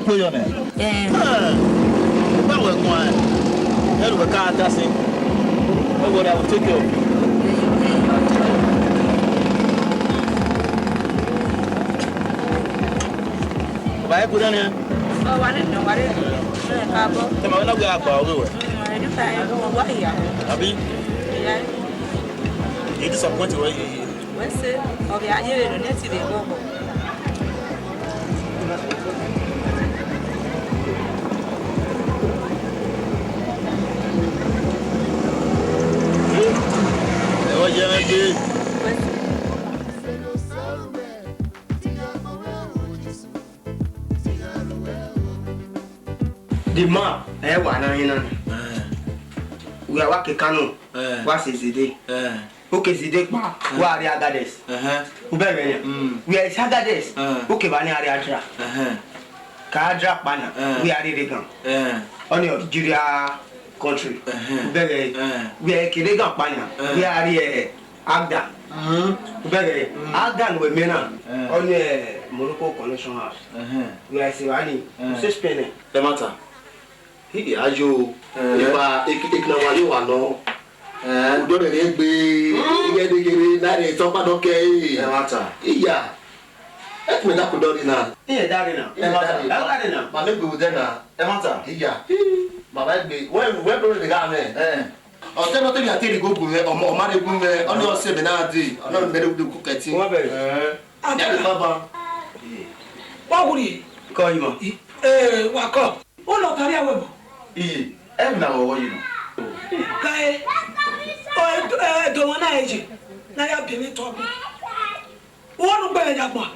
put on it. That was one. That was a car that's it. What would I would take you? Why put on here? Oh, I didn't know what it is. Come on, we are about we were. I didn't what here. Abi, Yeah. you disappointed where you. What's it? Oh, yeah, you didn't need to go. Oh, yeah, the man, we are working canoe. What is the day? Okay, the day, who are the Agades? We are Agades. Okay, Bani Ariadra. Kadra Bana, we are the on your Nigeria country. We are Kiliga Bana, we are the Agda. Agdan with Mena on the Morocco Connection House. We are Sivani, suspended. The matter. He are you if I know what you are no. Don't let me get the top of okay. The matter. Yeah. Let me not put on in now. Yeah, Darina. Darina. But maybe with dinner. The matter. Yeah. But I be when the guy. I'll tell you I take the good or money on your seminar. I'm not better to cook at you. What would he call you? Walk up. Oh, no, carry away. I'm now what you know. Guy, oh, don't want to age. Now you're being talking. One bear that one.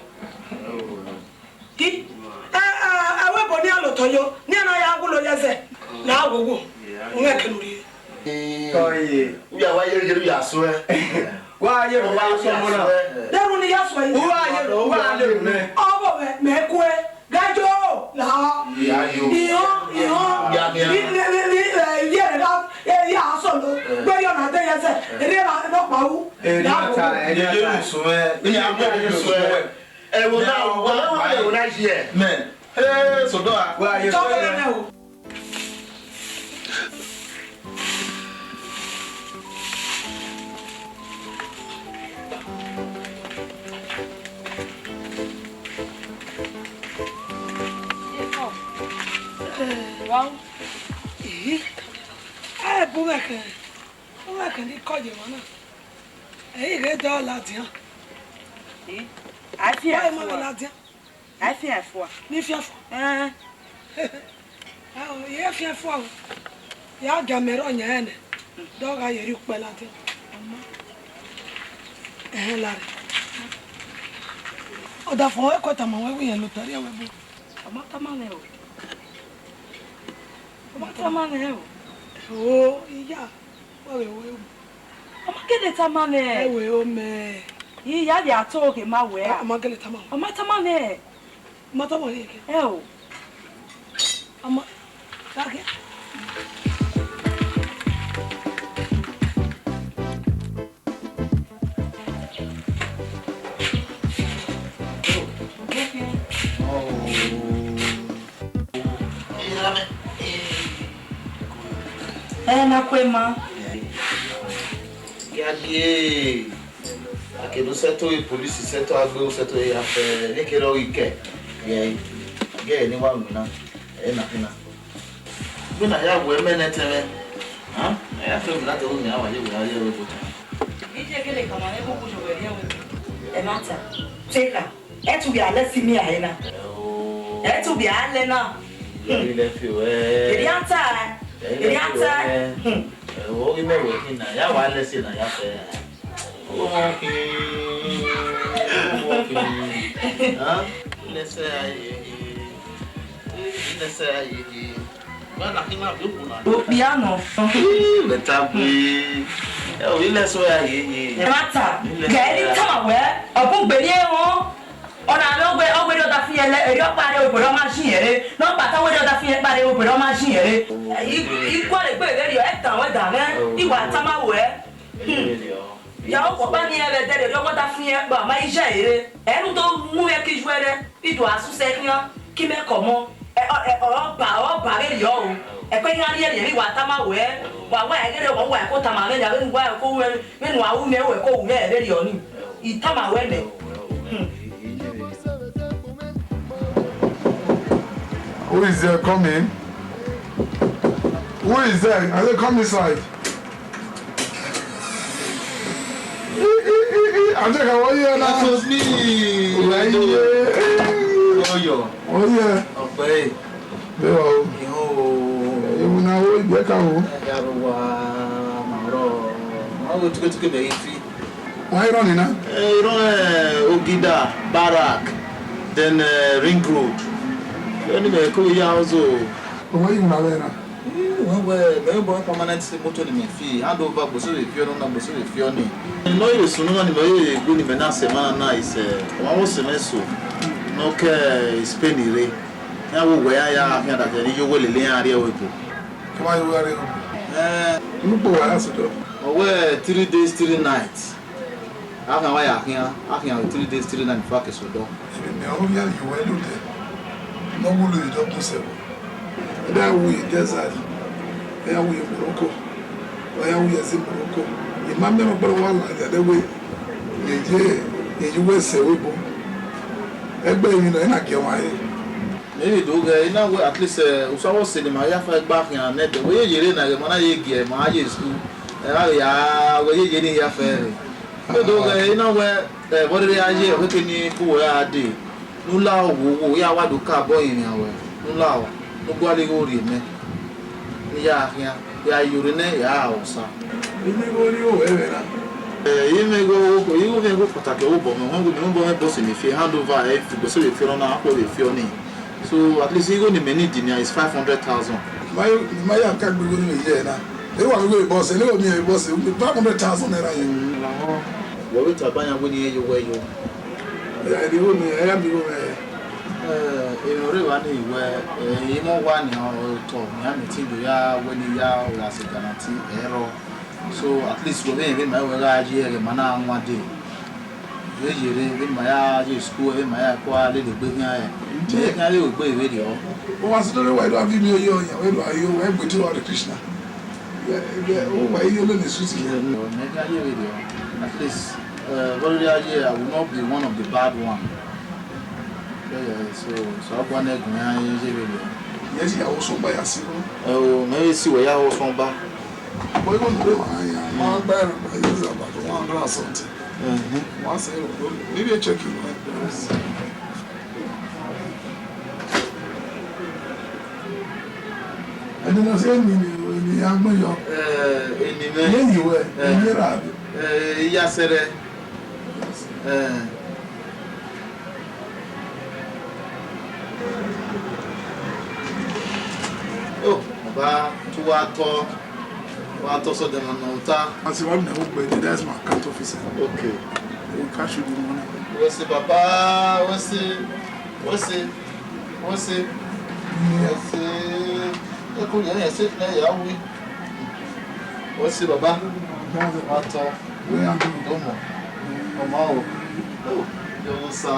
I went on the other to you. Near I will say, now go. Where can we? We are why you are swear. Why are you someone? Then only yes, who are you? Oh, make way. Gajo, la. Yeah, so where you're not there, and you're not Mau. You swear. And will now, nice year, man. So, where are you now? Well, I can call you one. Hey, get all Latin. I fear I'm Latin. I fear for. If you're oh, yeah, fear for. Ya gamero on your hand. Dog, I hear you by Latin. Larry. Oh, the four quarter my way and look at you. I'm not a man. Oh, yeah. Well, I'm getting a man. I will, me. Yeah, they are talking my way. I'm not going to come. I'm not a man. Matamone. Oh, I'm not. na kwema. Yadie. Akelo seto e police seto agbo seto e afa nekero ike. Ye ni wa nguna. Na fina. Bina ya we meneteme. Ha? Ya fe mna to nya wa ye we buta. Ije kele kama ne buku jo we ye. E mata. Teka. Etu bi ale simi ayena. Etu bi ale na. Ile fi we. Irianta. O ime we hina. Ya wa ale si na ya fe. Huh? Let's say Bana kina bukuna. Piano. Letabi. O ile so ya ye. Mata. Gari tama we. Obu gbere won. Ona lo gbe ogbe do ta fi ele eri opare obodo machine ere. No pata we do ta fi pare obodo machine ere. Ikwa le gbe ere yo etan we da me. Iwa tama we. Ya o ko ba ni ebe dere yo ta fi e pa ma ije ere. Enu to mu e ki juere. Ido asu se kian. Ki me komo. ba ge yo e ko nya ri ri wa ta ma we wa ge re wa ko ta ma ge ya ge wa ko we me no awu me we ko we re ri oni I ta ma we ne Who is there coming? Who is there? I say come inside. I think I want you now. That was me. Oh yeah. Okay. Yo. You now wait back out. Why you running now? You know Ogida, Barak, then Ring Road. Anyway, cool also. Why you now there? Well, boy permanent motor in fee. Hand over Bosu if you're not Bosu if you're not. No, you soon on the way good in Menasa nice. One was semester. No care is penny. Now, where I am here that you will lay area with you. Come on, you are look where 3 days, 3 nights. How can I here? I can 3 days, 3 nights. Fuck is with dog. You were there. No one will do it. That we desert. There we Morocco. Where we are in Morocco. You might never one like that way. You will say, everybody, you know, and I get why. Maybe do you know at least Usawa cinema, I have back and net the way you're in a Mana my school. Where you're getting your ferry. You know where what did I hear? What can you who are they? Nula, we are what to car boy in our way. Nula, nobody go in me. Yeah, urinate, yeah, son. You may go, you may go for Taco, but no boss if you hand over if you go so if you're on our if you're in. So at least you go in many dinner is 500,000. My can't be going here now. They want to go boss, and they want me a boss, 500,000 naira. What will Tabana when you where you? I am the In Rivani, where you know one or talk, you have to think when you are as a guarantee error. So at least we're in my way, man, one day. In my school, in my quality, the big guy. Take a little bit video. What's the way to have you? Where are you? Where would you are the Krishna? Why you learn this? Make a video. At least, very idea, I will not be one of the bad ones. So I want to video. Yes, you also buy a single. Oh, maybe see where you are from back. We're going to do my better. I use about 1 glass something. Once maybe I check you. I don't know if you have no young. Anyway, yes, sir. Oh, about 2 hours. What also the Manota? I said, I'm not that's my account officer. Okay. We'll cash you the money. What's the Papa? What's it? What's it? What's it? What's it? What's the Baba? What? Where am I? Domo. Omao. Oh, Yosa.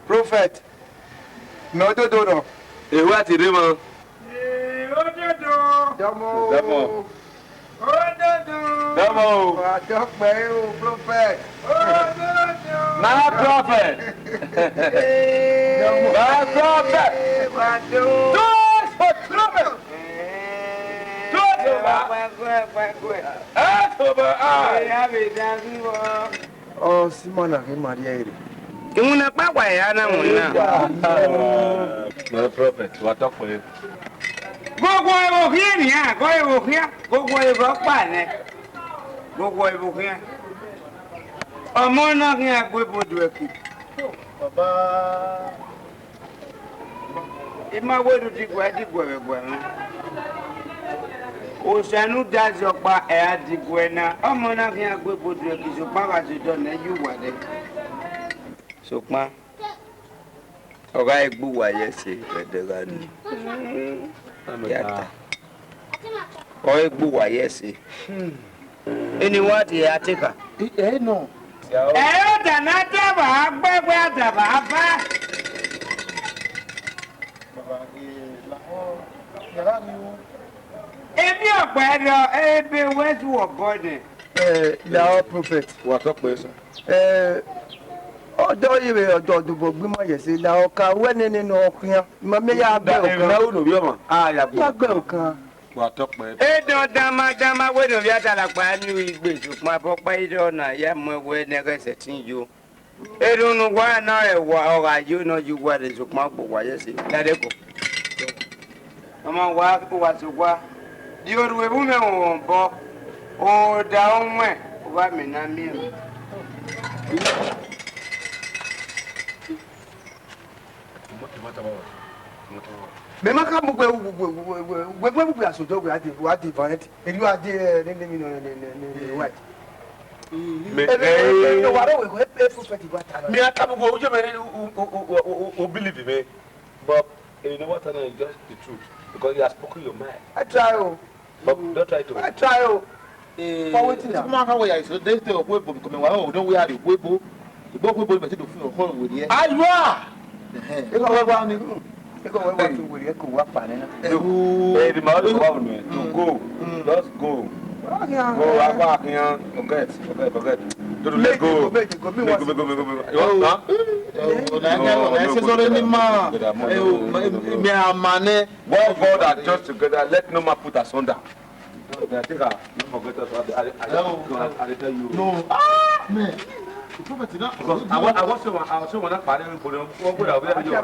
Prophet, no do do. E wa ti re mo. Damo. Damo. Prophet. My prophet. My prophet. Oh, Simona ke Maria ire. Imuna papa ya na muna. My prophet, what talk for you? Gbogbo ewo kia ni a, go ewo kia, gbogbo ewo pa ne. Gbogbo ewo kia. Ọmọ náà kí a gbé bojú ẹkù. Baba. Ìmá wéru dìgbò ẹ̀gbẹ̀ mọ́. Osanu does your pa at the Guena. Oh, Monavia, go put your Kizupa to done, and you were there. So, ma. Alright, boo, I say, the garden. Oi, boo, I say. Any what ye are taker? Eh, no. Eh, the Nataba, where the Baba. If you are better, be where you are born. Now, prophet. What up, person? Ọjọ́ ìwé ọjọ́ òdùbò gbímọ̀ yẹ̀ sí la ọ̀ka wẹ́ni nínú ọkùnrin mọ̀mí yà gbẹ́ òkan. Náwó nù bí ọmọ. Yà gbẹ́ òkan. What up, man? Edo dama wedo vyata la kwa ni igbe ṣùgbọ́n àpọ̀pọ̀ ìdọ̀ náà yẹ mọ ẹwẹ́ nẹ́gẹ́sẹ̀ tí ń yó. Edo nu wá náà ẹ̀wọ̀ ọ̀rọ̀ ayé náà yí wá lè ṣùgbọ́n àpò wáyé sí ládẹ́kọ̀. Ọmọ wa wà tó wá. Di oru ewu mẹ́wọ̀n bọ́. Ó da ọmọ ẹ̀ ó bá mi ná mìíràn. Mais ma femme, vous à ce dos, vous avez vanité. Et lui a dit, ouais. Mais I can't go who believe me. But you know what? I know just the truth because you have spoken your mind. I try. But don't try to. I try. For waiting now. How we so they still wait for becoming one. Don't we have the webo? The book will be to feel home with you. Ah, you are. Because we want to work with what panel. Hey, the mother told me to go. Just go. Go back here. Forget. Don't let go. Go. You want God are just together. Let no man put us under. I think I forget I tell you. No. Man. I was so one party for them. What would I be doing?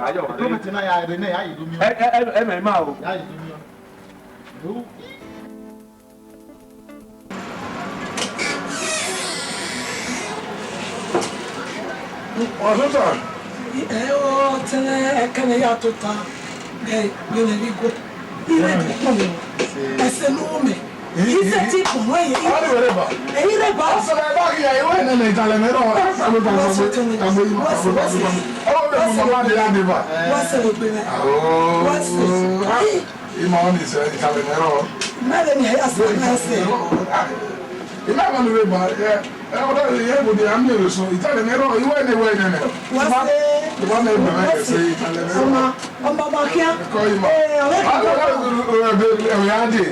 Iṣẹ́ tí kò wọ́n yẹ èyí rẹ̀ bá. Ọ̀sẹ̀ bá kí ẹ̀ ìwé ìnana ìtàlẹ̀ mẹ́rọ̀ ìmọ̀ ọ́n ìṣẹ̀ ìtàlẹ̀ mẹ́rọ̀. Mẹ́rin ni ẹ̀yà sí ọ̀nà ẹ̀sẹ̀. Ilé àwọn olùwé bá ẹ ọ̀dọ́ ìyẹ́ ìbòdì àmì èrèsọ ìtàlẹ̀ mẹ́rọ̀ ìwé ìnẹ̀wé ìnẹ̀nẹ̀. Wọ́n ṣe ìwọ́n náà ìbẹ̀rẹ̀ ẹ̀sẹ̀ ìtàlẹ̀ mẹ́rọ̀. ọmọ kíá. Ẹ̀kọ́ ìmọ̀. Ẹ̀wẹ̀ á dì.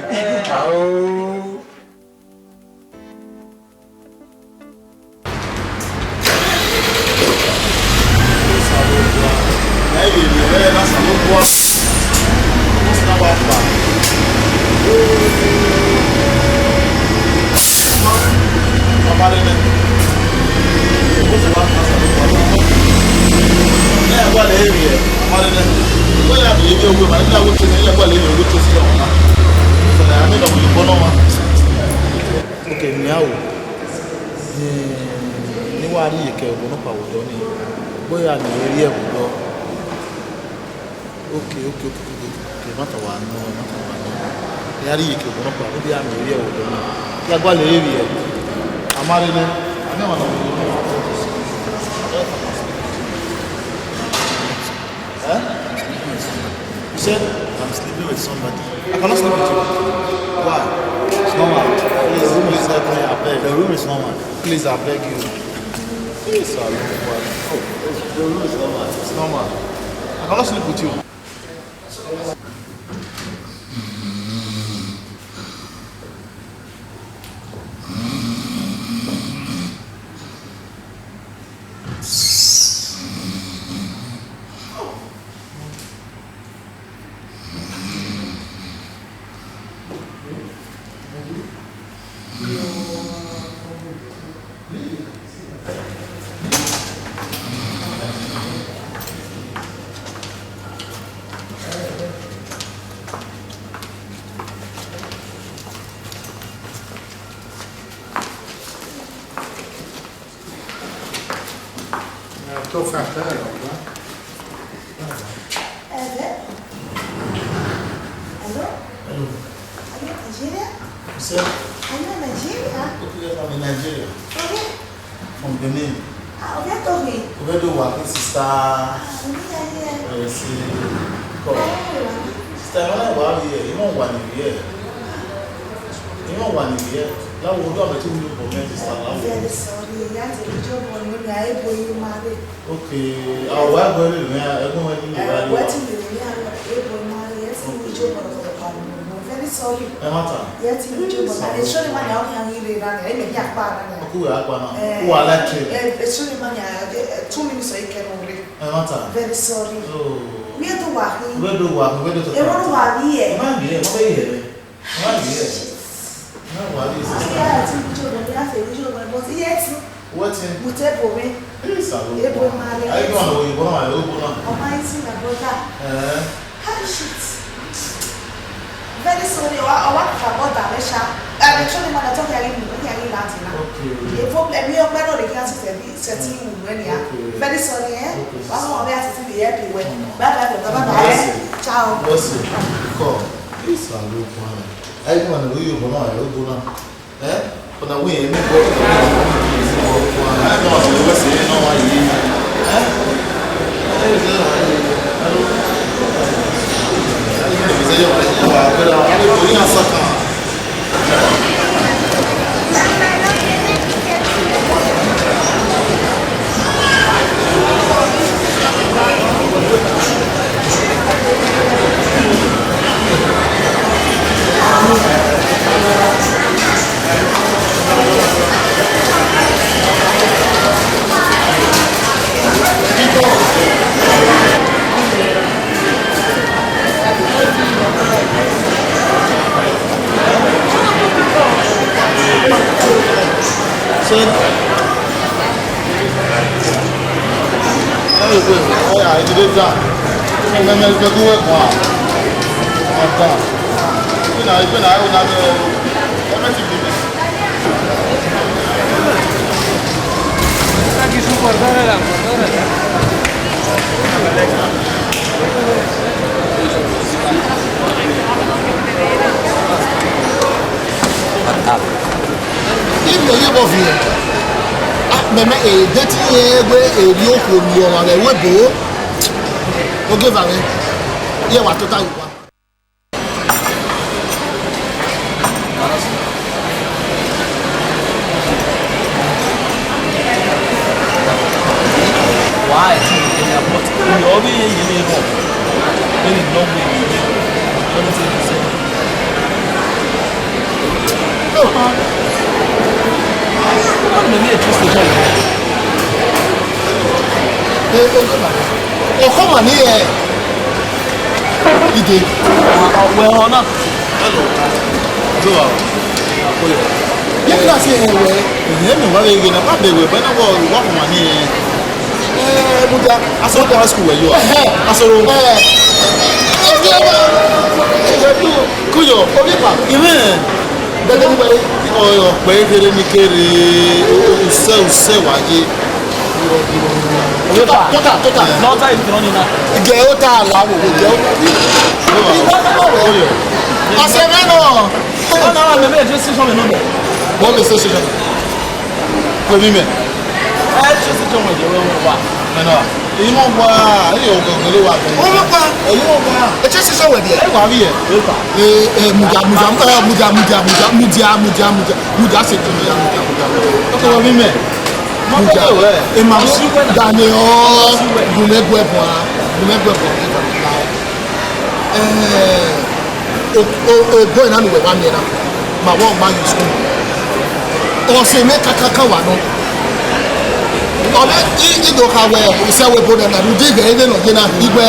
Yari yake kuma kwa kudi ya mai riya wadda ya gwale riya amma ne ana mana You said I'm sleeping with somebody. I cannot sleep with you. Why? It's normal. Please help me. I beg. The room is normal. Please, I beg you. Please, I beg you. The room is normal. It's normal. I cannot sleep with you. Estou fartando, né? Hello? Nigeria? Sir? Are you in Nigeria? Okay, I'm in Nigeria. Okay. From Benin. Ah, okay, Toby. Where do work sister? See, sister, when I was here, you know one here. You know one here. Now we'll go to the moment sister. Very sorry. You have to be job on you. I boy you married. Okay. Our wife will be here. Everyone will be here. What do you mean? I boy married. Yes, you job on the very sorry. Yes, you job on. It's surely money out here. You run. I may be a part of it. Who are who are like you? It's surely money. 2 minutes so you can only. Very sorry. We have to work. Where do work? Where do you work here? Man, here. What are you? Man, here. No, what is this? Yeah, I think you job on. You have to job on. But yes. What's in? Whatever way. Yes, I will. I don't know you want to open up. Oh, my brother. How shit. Very sorry. I want to about that. I'm actually man talk again. Okay. If we are better the class setting when you are. Very sorry, eh? I'm not there to be happy when. Bye. Ciao. Call. This I look one. I don't want to do you for now. I don't know. Eh? But I win. I don't know what's in no Meme e deti egbe eri okwo mi o ma le webo o give am ye wa total wa why you but you obi ye no any no way what is it say maybe a twist again. Oh, come on here. You did. Well, not. Hello. Go out. You can say, well, you know what you're going to do, but I will walk on here. Muda, I saw the school where you are. I saw Kuyo, Olipa, even. But anyway, oh, where did you get it? So, I Total. Not I don't know. Get out of la wo go. I said no. No, maybe just say something no. What is this? Ko mi me. Just say something we wa. No. Imo wa, yo go le wa. O mo pa. Imo wa. E che se so we bi. E wa bi e. Muja se to ya muja. Ko mi me. Emma Daniel Gumegwebwa boy na we one na ma won ma you school o se me kakaka wa no o le I do ka we se we bo na do dig even no gina igwe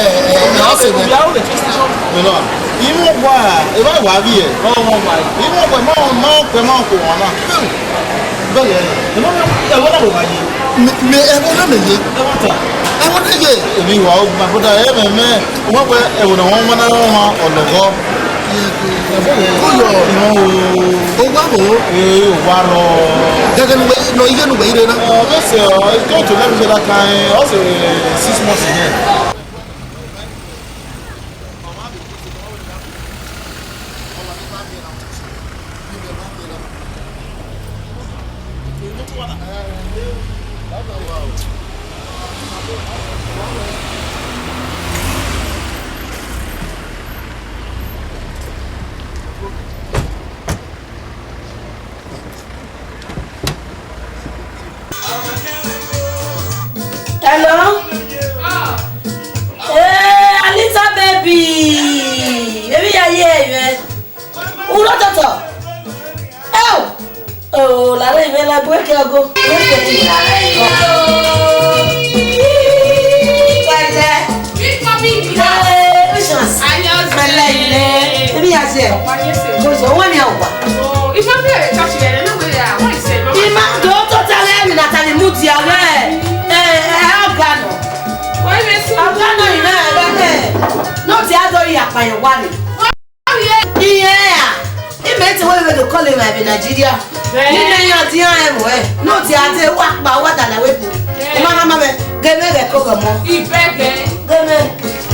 na se me no imo gwa e ba wa bi e o won wa imo gwa ma ko wona bẹ́ẹ̀ ni ẹ̀wọ́n náà wò wáyé. mi ẹ̀wọ́n náà mi yé. ẹ̀wọ́n náà yé. èmi wà ó gbà fúdà ẹ̀ mẹ́mẹ́ wọ́n pẹ́ ẹ̀wọ̀n náà wọ́n mọ́ náà wọ́n máa ọ̀lọ́gọ́. kó yọ o wá bò ó. ee o wá lọ. gẹ́gẹ́ ni lọ iye nu wẹ̀ ire náà. ọ̀bẹ̀sẹ̀ ọ̀ ẹ̀ tó lẹ́nu ṣe dáka ẹ̀ ọ̀ sì 6 months yẹn. Hello? Hey, Alisa baby. Baby, I hear you. Who not at all? Oh, la reine, la boîte qui a go. Call him in Nigeria. No, the walk by what I wait. Mamma, get me the cocoa. He begged.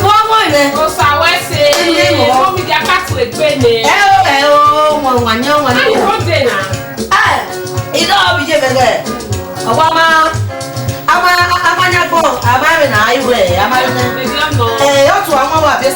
One more. Oh, so I say, oh, we got back to a penny. Oh, one young one. Ah, it's all we give it. A woman. I'm a go. I'm having a highway. I'm having a also I'm over this.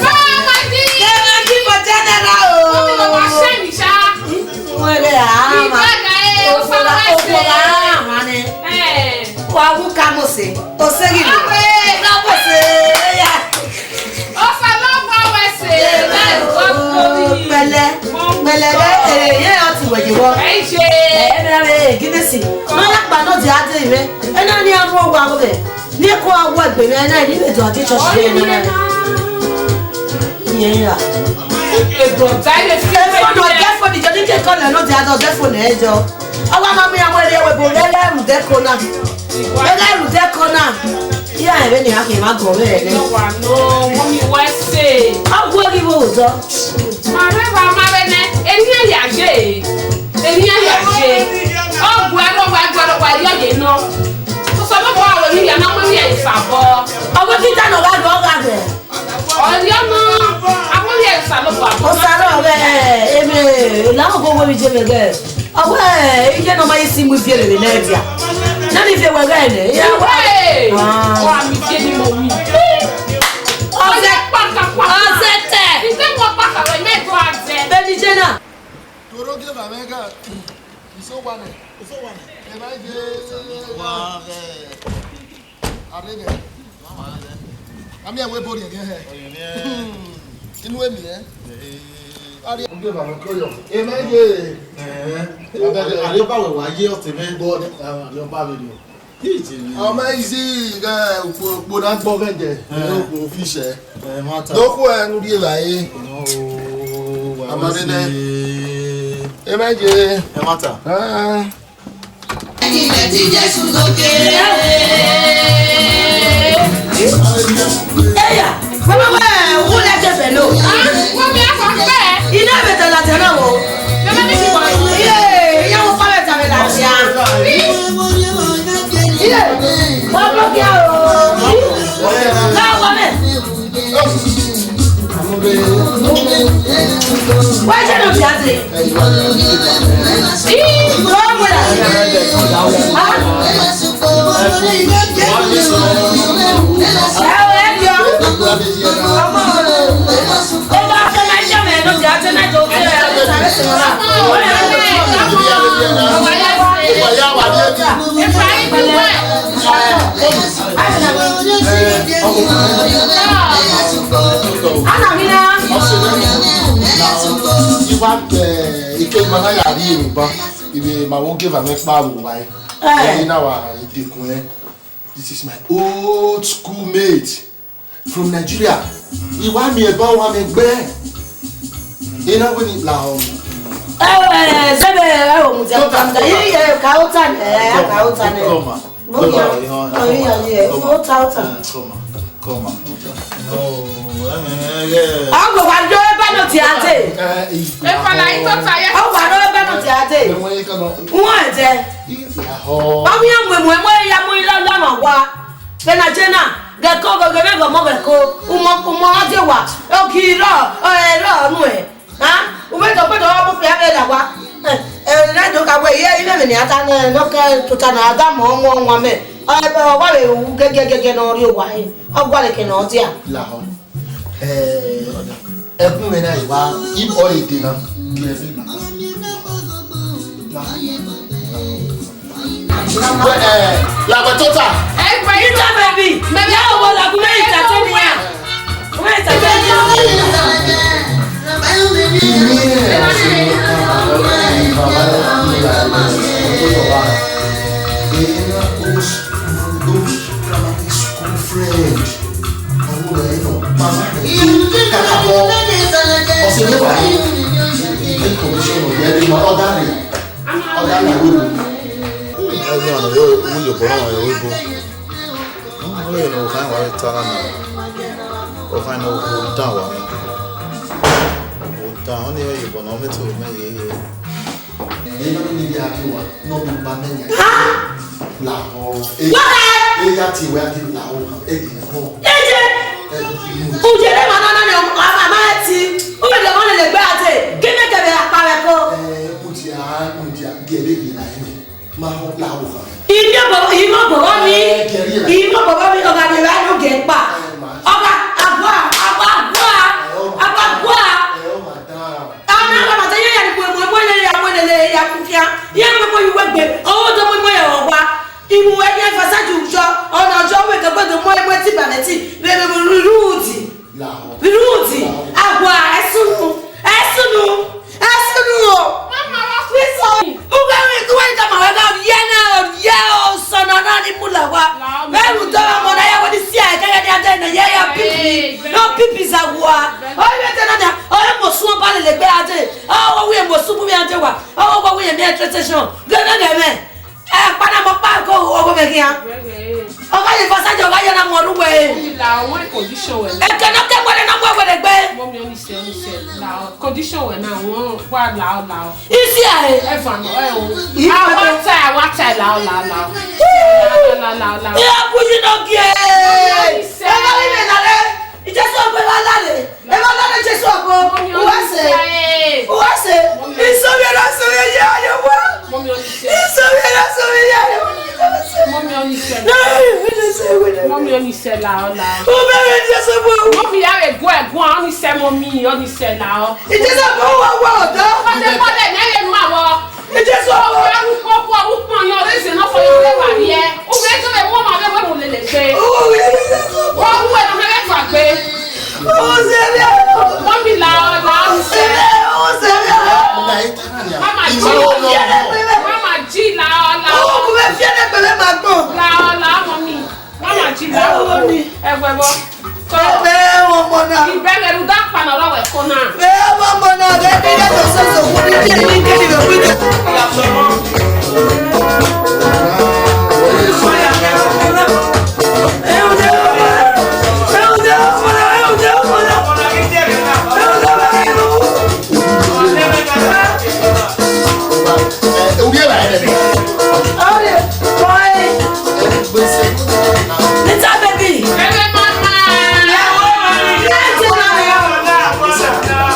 Yeah, when you have him, I'll go there. No, mommy, what's say? I'll go give you. My river, and here you are, Jay. And here you are, Jay. Oh, why, you know. So, I'm going to not going to Sabo. I will be done over there. Oh, you know, I will hear Sabo. Oh, Sarah, now go with Jimmy again. Away, you know, my sim with you in India. None if you were ready. Yeah, way. Oh, I'm getting more. Oh, that papa. Oh, that. Is that what papa will make one say? Benny Jenna. To don't give a mega. So one. So one. And I did. I'm here. We're both again. In with me, eh? Are you going to call you? Imagine. I don't know why you're the man board. Your body. Amazing. Would not bother the fisher. No one will lie. I'm not in there. Imagine. Matter. This is my old schoolmate from Nigeria. He want me about one bed. You know when it now. Come on. me ni ata no ka tuta na ada mo nwa me ebe wa le wu gege no ri wa yi ogwa le ke no dia la ho ekun me na iwa if all it na clearly na la batota Ita baby ya wo la ku me ita te ni ya we ita te ni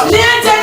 Niente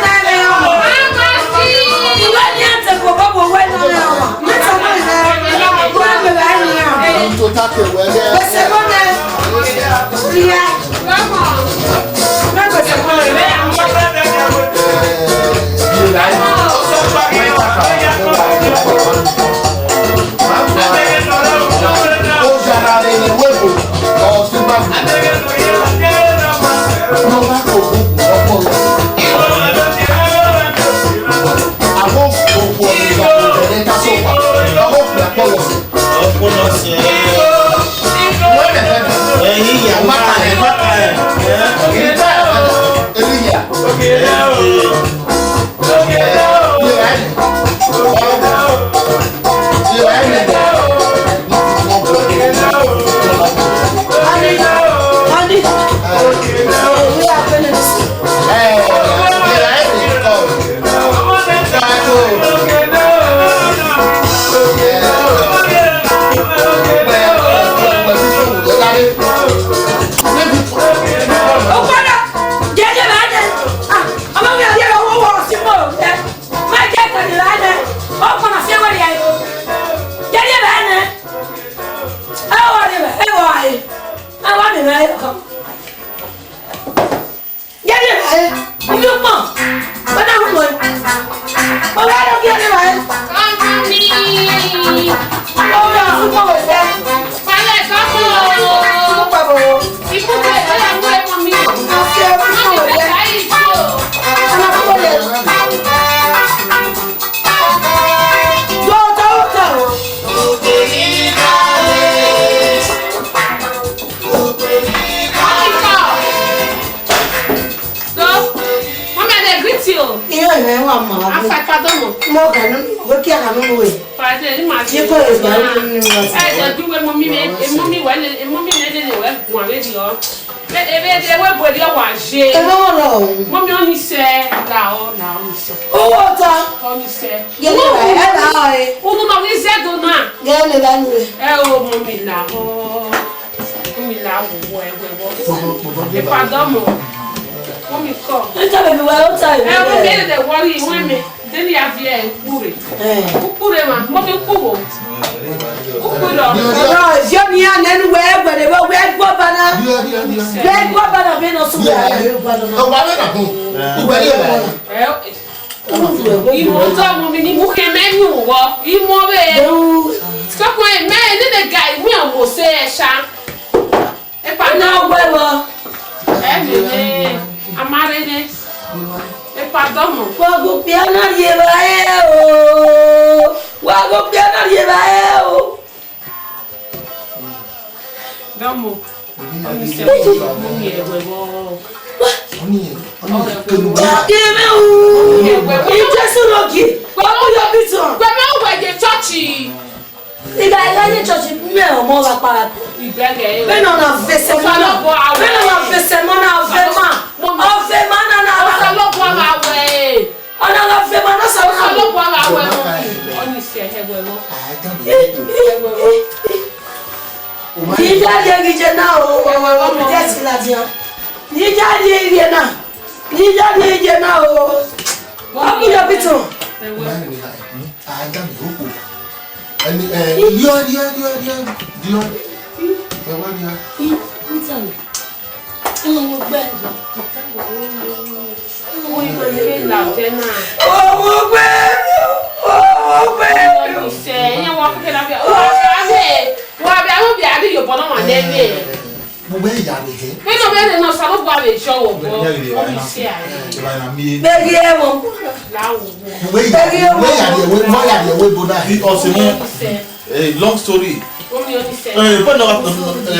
Long story.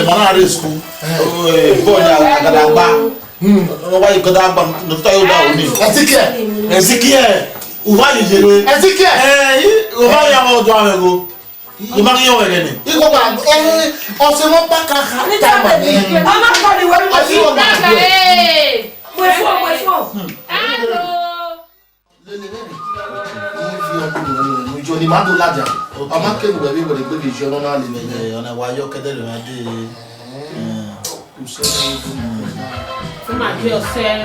Manare school. Boy, why you got that one? The toy down. Ezekiel. Why you do it? Ezekiel. Why you are going to go? You might go again. You go back. Also, not back. I'm not going Johnny Mado Laja. I'm not going to be able to put the journal on a while you're getting ready. My girl said,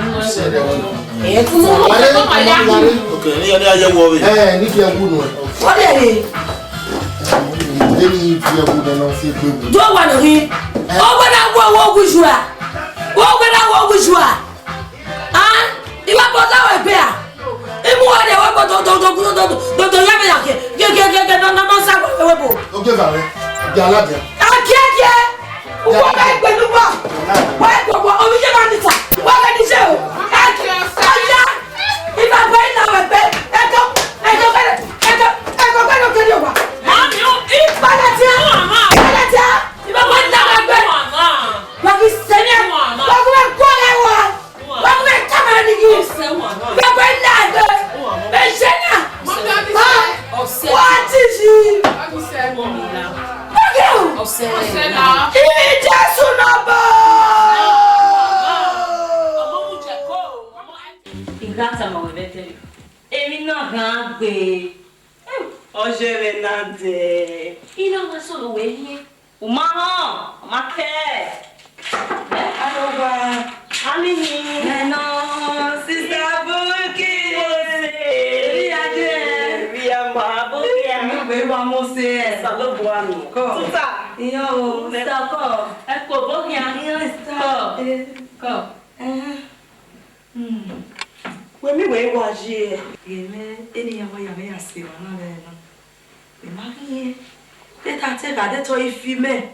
Te ga de to ifime.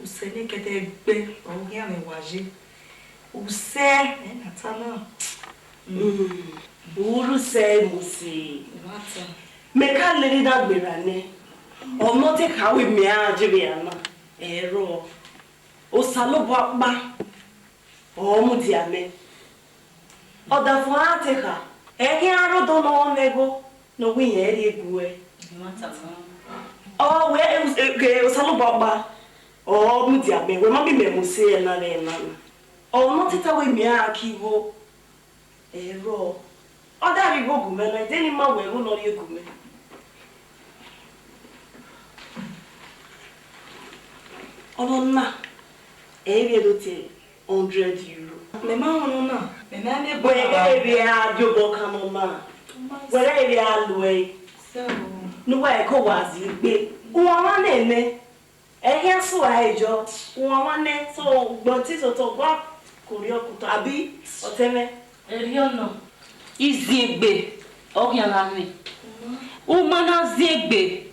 O se ni kete gbe, o ge ame waje. O se, na tana. Buru se musi. Mata. Me ka le da gbera ne. Ọmọ te ka we mi ajebe ana. Ero. O salo bo pa. O mu di ame. Oda fo ate ka. Ege aro do no mego. No wi eri egwe. Mata. Oh, where is okay? Salo baba. Oh, mu di ame. We ma bi me mu se na le na. Oh, no tita we mi akiwo. Ero. Oda ri go gume na deni ma we go no ri gume. Oh na. Ebe do te 100 euro. Me ma hono na. Me ma me bo. We ga ebe a jobo kanu ma. We ga ebe a luwe. So. No way ko wazi gbe. Wọ́n wá nene. Ehia so ajo. Wọ́n wá ne so gbonti so to gwa kori okuto abi oteme. Eri ono. Iziegbe. Ogian la mi. O mana ziegbe.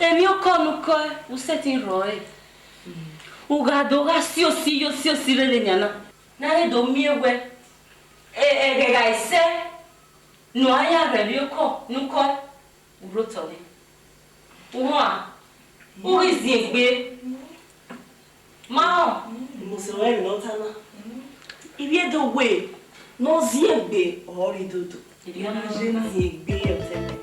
Emi o konu ko, o setin ro e. O ga do ga si o si lele nyana. Na e do mi ewe. Ga ise. No aya re bi o ko, nu ko. Uro tole. Uwa. O iziegbe. Ma. Mo se we mi no tana. Ibi e do we. No ziegbe ori dodo. Eri ono je na. Ziegbe oteme.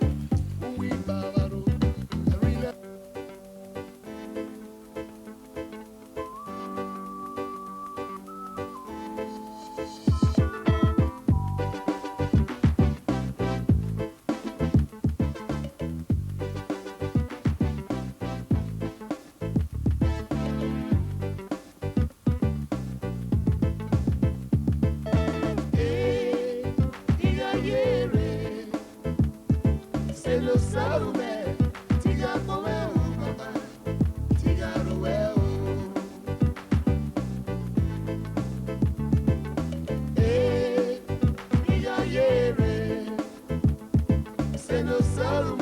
Send us out.